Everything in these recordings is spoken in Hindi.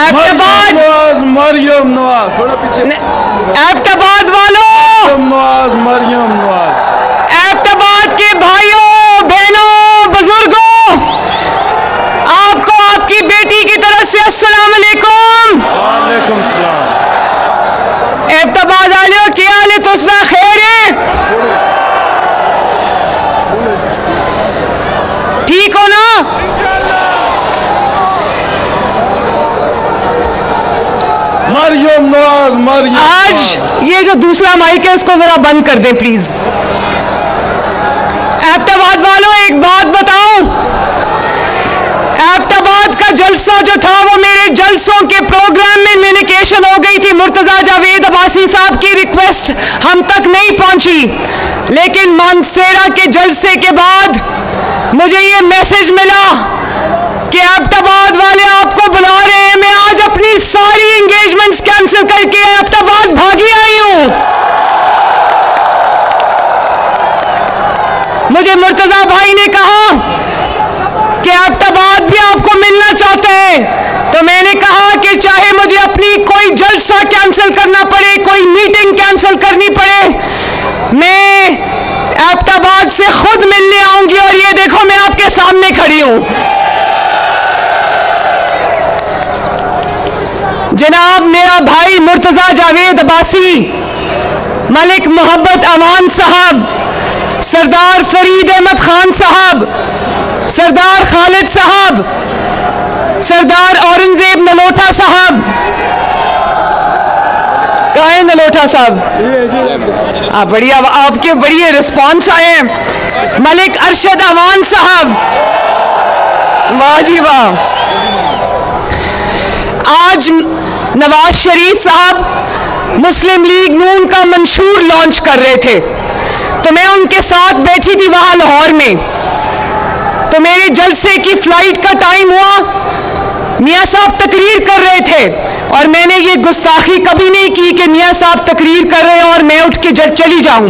नवाज मरियम नवाज थोड़ा पीछे एबटाबाद वालों, मरियम नवाज एबटाबाद के भाइयों बहनों बुजुर्गों, आपको आपकी बेटी की तरफ से अस्सलाम वालेकुम। वालेकुम सलाम। एबटाबाद वालों क्या हाल है? तुस्बा खैर है? ठीक हो ना? मरियम नवाज मरियम आज ये जो दूसरा माइक है इसको जरा बंद कर दे प्लीज। एबटाबाद वालों एक बात बताऊं, एबटाबाद का जलसा जो था वो मेरे जलसों के प्रोग्राम में कम्युनिकेशन हो गई थी। मुर्तजा जावेद अब्बासी साहब की रिक्वेस्ट हम तक नहीं पहुंची, लेकिन मानसेरा के जलसे के बाद मुझे ये मैसेज मिला कि एबटाबाद वाले आपको बुला रहे हैं। मैं आज अपनी सारी एंगेजमेंट्स कैंसिल करके एबटाबाद भागी आई हूं। मुझे मुर्तजा भाई ने कहा कि एबटाबाद भी आपको मिलना चाहते हैं, तो मैंने कहा कि चाहे मुझे अपनी कोई जलसा कैंसिल करना पड़े, कोई मीटिंग कैंसिल करनी पड़े, मैं एबटाबाद से खुद मिलने आऊंगी। और ये देखो मैं आपके सामने खड़ी हूं। जनाब मेरा भाई मुर्तजा जावेद अब्बासी, मलिक मोहब्बत अवान साहब, सरदार फरीद अहमद खान साहब, सरदार खालिद साहब, सरदार औरंगजेब नलोटा साहब, कहाँ है नलोटा साहब? बढ़िया, आपके बढ़िया रिस्पॉन्स आए हैं। मलिक अरशद अवान साहब, वाह जी वाह। आज नवाज शरीफ साहब मुस्लिम लीग नून का मंशूर लॉन्च कर रहे थे, तो मैं उनके साथ बैठी थी वहां लाहौर में। तो मेरे जलसे की फ्लाइट का टाइम हुआ, मियाँ साहब तकरीर कर रहे थे, और मैंने ये गुस्ताखी कभी नहीं की कि मियाँ साहब तकरीर कर रहे हैं और मैं उठ के चली जाऊं।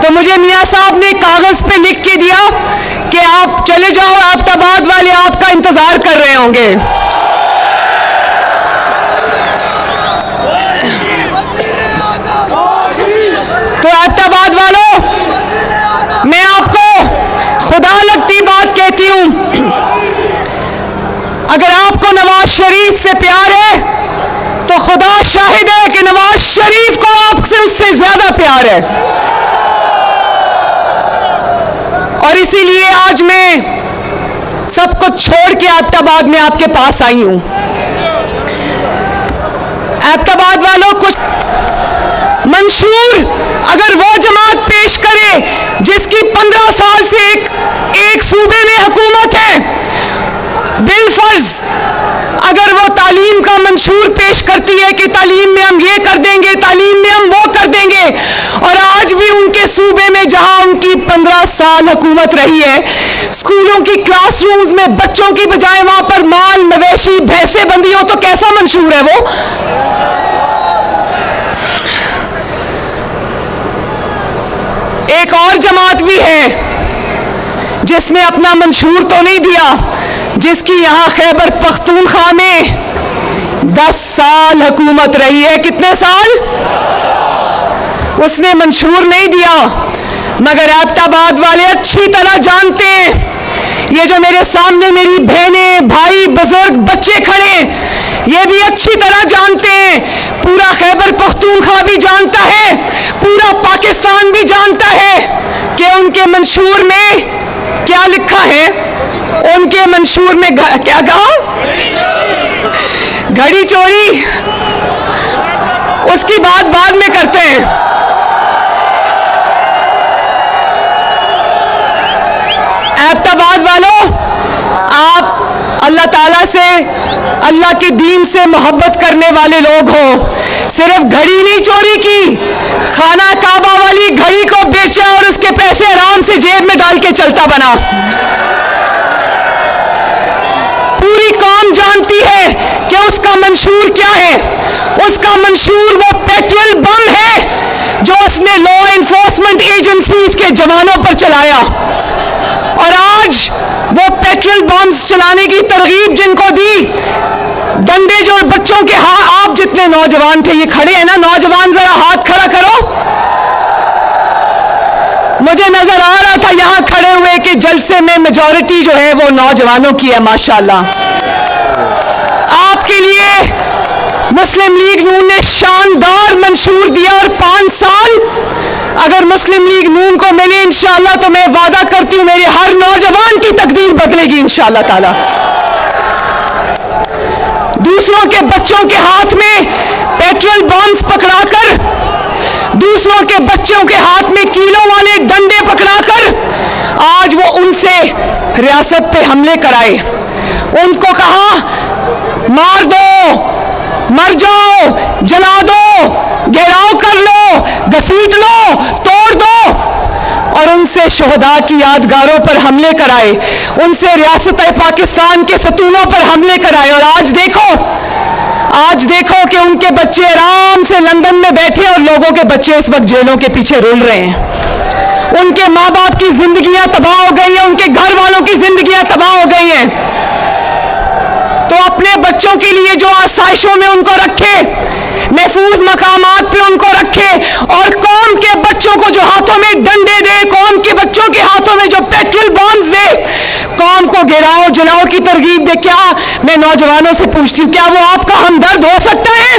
तो मुझे मियाँ साहब ने कागज पे लिख के दिया कि आप चले जाओ, एबटाबाद वाले आपका इंतजार कर रहे होंगे। तो एबटाबाद वालों, मैं आपको खुदा लगती बात कहती हूं, अगर आपको नवाज शरीफ से प्यार है तो खुदा शाहिद है कि नवाज शरीफ को आपसे उससे ज्यादा प्यार है। और इसीलिए आज मैं सब कुछ छोड़ के एबटाबाद में आपके पास आई हूं। एबटाबाद वालों, कुछ मंशूर अगर वो जमात पेश करे जिसकी 15 साल से एक सूबे में हुकूमत है, बिलफर्ज अगर वो तालीम का मंशूर पेश करती है कि तालीम में हम ये कर देंगे, तालीम में हम वो कर देंगे, और आज भी उनके सूबे में जहां उनकी 15 साल हुकूमत रही है, स्कूलों की क्लासरूम्स में बच्चों की बजाय वहां पर माल मवेशी भैंसें बंधी हो, तो कैसा मंशूर है वो? एक और जमात भी है जिसने अपना मंशूर तो नहीं दिया, जिसकी यहां खैबर पख्तूनख्वा में 10 साल हुकूमत रही है। कितने साल? उसने मंशूर नहीं दिया, मगर एबटाबाद वाले अच्छी तरह जानते हैं। ये जो मेरे सामने मेरी बहनें, भाई, बुजुर्ग, बच्चे खड़े, ये भी अच्छी तरह जानते हैं, पूरा खैबर पख्तूनख्वा भी जानता है, पूरा पाकिस्तान भी जानता है कि उनके मंशूर में क्या लिखा है। उनके मंशूर में क्या कहा? घड़ी चोरी, उसकी बात बाद में करते हैं। एबटाबाद वालों, आप अल्लाह ताला से, अल्लाह के दीन से मोहब्बत करने वाले लोग हो। सिर्फ घड़ी नहीं चोरी की, खाना काबा वाली घड़ी को बेचा और उसके पैसे आराम से जेब में डाल के चलता बना। पूरी कौम जानती है कि उसका मंशूर क्या है। उसका मंशूर वो पेट्रोल बम है जो उसने लॉ एनफोर्समेंट एजेंसीज के जवानों पर चलाया, और आज वो पेट्रोल बम्स चलाने की तरगीब जिनको दी, डंडे जो बच्चों के आप जितने नौजवान थे, ये खड़े हैं ना नौजवान, जरा हाथ खड़ा करो। मुझे नजर आ रहा था यहां खड़े हुए कि जलसे में मेजॉरिटी जो है वो नौजवानों की है, माशाल्लाह। आपके लिए मुस्लिम लीग नून ने शानदार मंशूर दिया और 5 साल अगर मुस्लिम लीग नून को मिले इंशाअल्लाह, तो मैं वादा करती हूं मेरे हर नौजवान की तकदीर बदलेगी इंशाअल्लाह ताला। दूसरों के बच्चों के हाथ में पेट्रोल बॉम्ब्स पकड़ाकर, दूसरों के बच्चों के हाथ में कीलों वाले डंडे पकड़ाकर आज वो उनसे रियासत पे हमले कराए। उनको कहा मार दो, मर जाओ, जला दो, घेराव कर लो, घसीट लो, तोड़ दो, और उनसे शोहदा की यादगारों पर हमले कराए, उनसे रियासत पाकिस्तान के सतूनों पर हमले कराए। और आज देखो कि उनके बच्चे आराम से लंदन में बैठे और लोगों के बच्चे इस वक्त जेलों के पीछे रुल रहे हैं। उनके माँ बाप की जिंदगियां तबाह हो गई हैं, उनके घर वालों की जिंदगियां तबाह हो गई हैं। तो अपने बच्चों के लिए जो आसाइशों में उनको रखे, महफूज मकामात पे उनको रखे, और कौम के बच्चों को जो हाथों में डंडे दे, कौम के बच्चों के हाथों में जो पेट्रोल बॉम्ब्स दे, कौम को गिराओ जलाओ की तरगीब दे। क्या मैं नौजवानों से पूछती हूं, क्या वो आपका हमदर्द हो सकता है?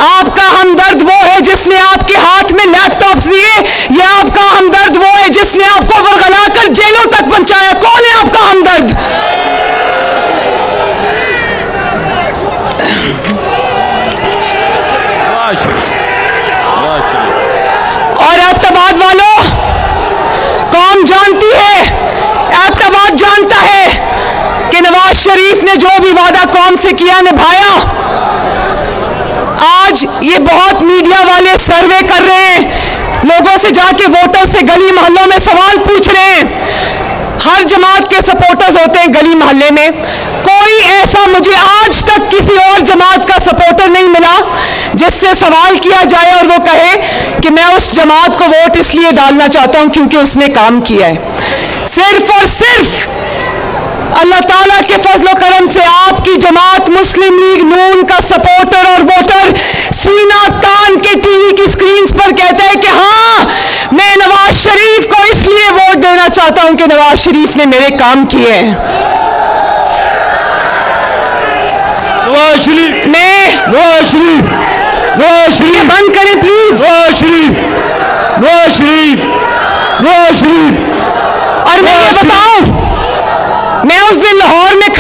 आपका हमदर्द वो है जिसने आपके हाथ में लैपटॉप्स दिए, या आपका हमदर्द वो है जिसने आपको वरगलाकर जेलों तक पहुंचाया? कौन है आपका हमदर्द? और एबटाबाद वालों, कौम जानती है, एबटाबाद जानता है कि नवाज शरीफ ने जो भी वादा कौम से किया निभाया। आज ये बहुत मीडिया वाले सर्वे कर रहे हैं, लोगों से जाके वोटर से गली मोहल्लों में सवाल पूछ रहे हैं। हर जमात के सपोर्टर्स होते हैं गली मोहल्ले में, कोई ऐसा मुझे आज तक किसी और जमात का सपोर्टर नहीं मिला जिससे सवाल किया जाए और वो कहे कि मैं उस जमात को वोट इसलिए डालना चाहता हूं क्योंकि उसने काम किया है। सिर्फ और सिर्फ अल्लाह ताला के फजल करम से आपकी जमात मुस्लिम लीग नून का सपोर्टर और वोटर सीना तान के टीवी की स्क्रीन पर कहता है कि हाँ, मैं नवाज शरीफ को इसलिए वोट देना चाहता हूं कि नवाज शरीफ ने मेरे काम किए हैं। नवाज शरीफ, नवाज शरीफ, नवाज शरीफ, बंद करें प्लीज। नवाज शरीफ, नवाज शरीफ, नवाज शरीफ। और मैं ये बताऊं, मैं उस दिन लाहौर में